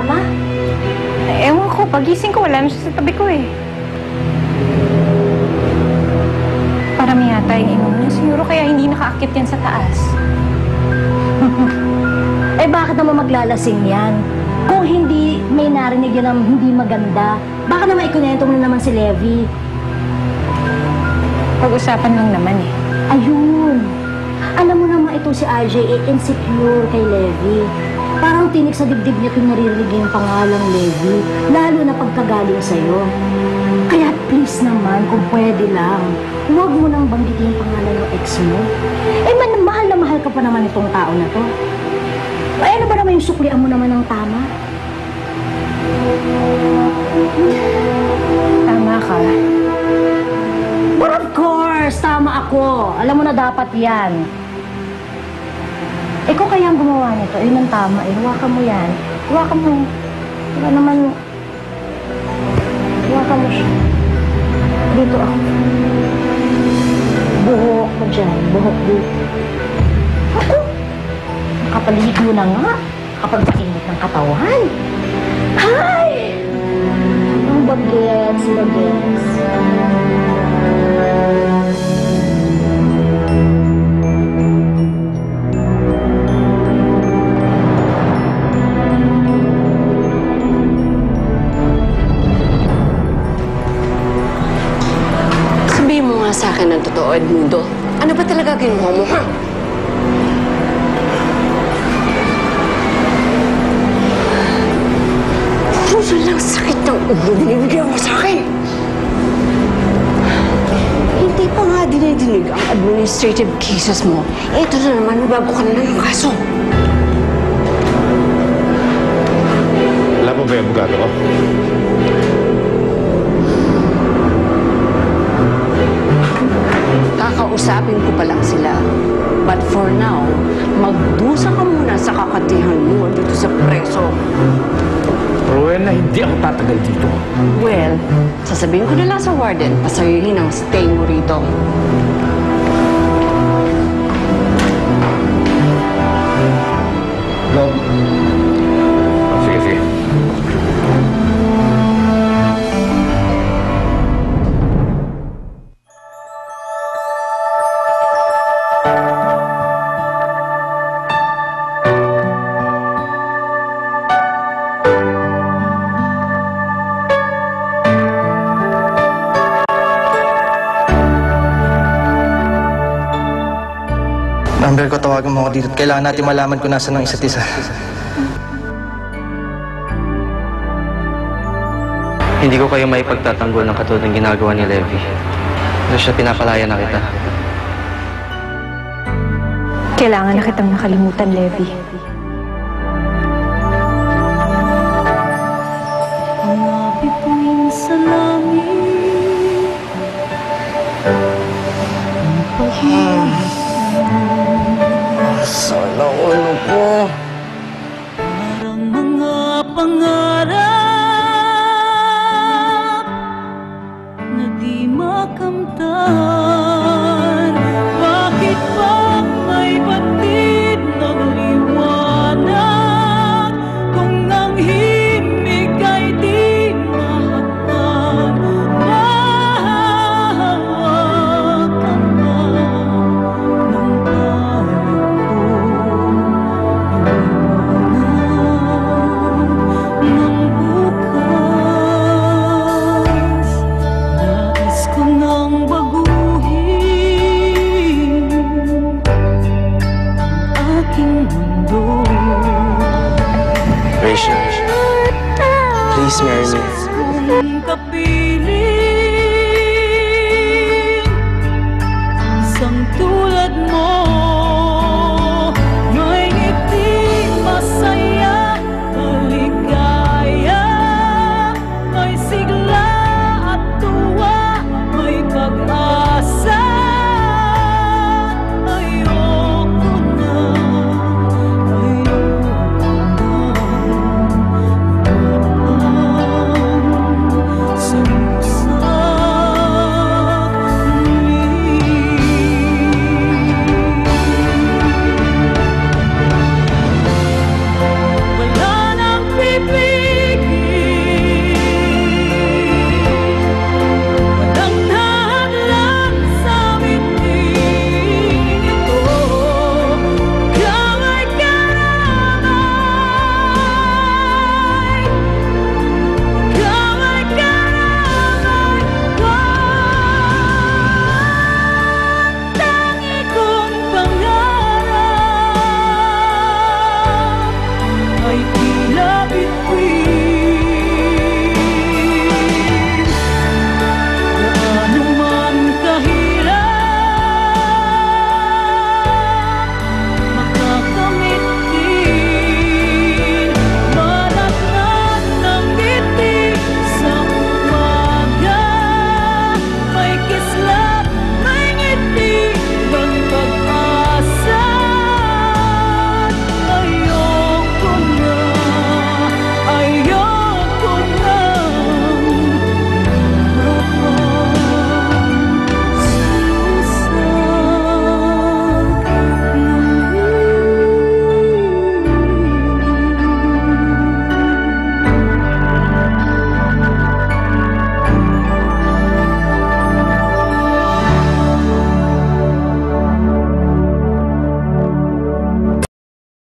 tama? Ewan ko, pagising ko, wala na siya sa tabi ko eh. Parami yata yung inom niya. Siguro kaya hindi nakaakit yan sa taas. Eh bakit naman maglalasing yan? Kung hindi may narinig yan ng hindi maganda, baka naman ikunento mo na naman si Levi. Pag-usapan lang naman eh. Ayun. Alam mo naman ito si RJ, insecure kay Levi. Parang tinik sa dibdib niya kung naririnig yung pangalang Levi, lalo na pagkagaling sa'yo. Kaya please naman, kung pwede lang, huwag mo nang banggitin yung pangalan ng ex mo. Eh mahal na mahal ka pa naman itong tao na to. Ay ano ba naman yung suklian mo naman ng tama? Tama ka. But of course, tama ako. Alam mo na dapat yan. Ikaw kaya ang gumawa nito. Ayun ang tama. Hawakan mo yan. Hawakan mo. Wala naman. Hawakan mo siya. Dito ako. Buhok mo dyan. Buhok dito. Ako. Nakapaligo na nga. Kapag mainit ng katawan. Hi! Ang bagets. Bagets. Sa akin ng totoo, Edmundo. Ano ba talaga ginawa mo, ha? Ano lang sakit ng ulo binibigyan mo sa akin? Hindi pa nga dinidinig ang administrative cases mo. Ito na naman, bago ka na ng kaso. Alam mo ba yung abogado ko? Kakausapin ko pa lang sila. But for now, magdusa ka muna sa kakatihan mo dito sa preso. Rowena, hindi ako tatagal dito. Well, sasabihin ko na lang sa warden, pasayuhin ang stay mo rito. No. Sige, sige. Number ko, tawagan mo ako dito at kailangan natin malaman kung nasa ng isa't isa. Hindi ko kayo may pagtatanggol ng katulad ng ginagawa ni Levi. Pero siya pinapalaya na kita. Kailangan na kitang nakalimutan, Levi. Sana ano po? Parang mga pangarap na di makamtan. Bakit ba may batid ng liwanag kung ang himig ay di mahagkan? Mahahawakan ba ng Rachel, please marry me. kapiling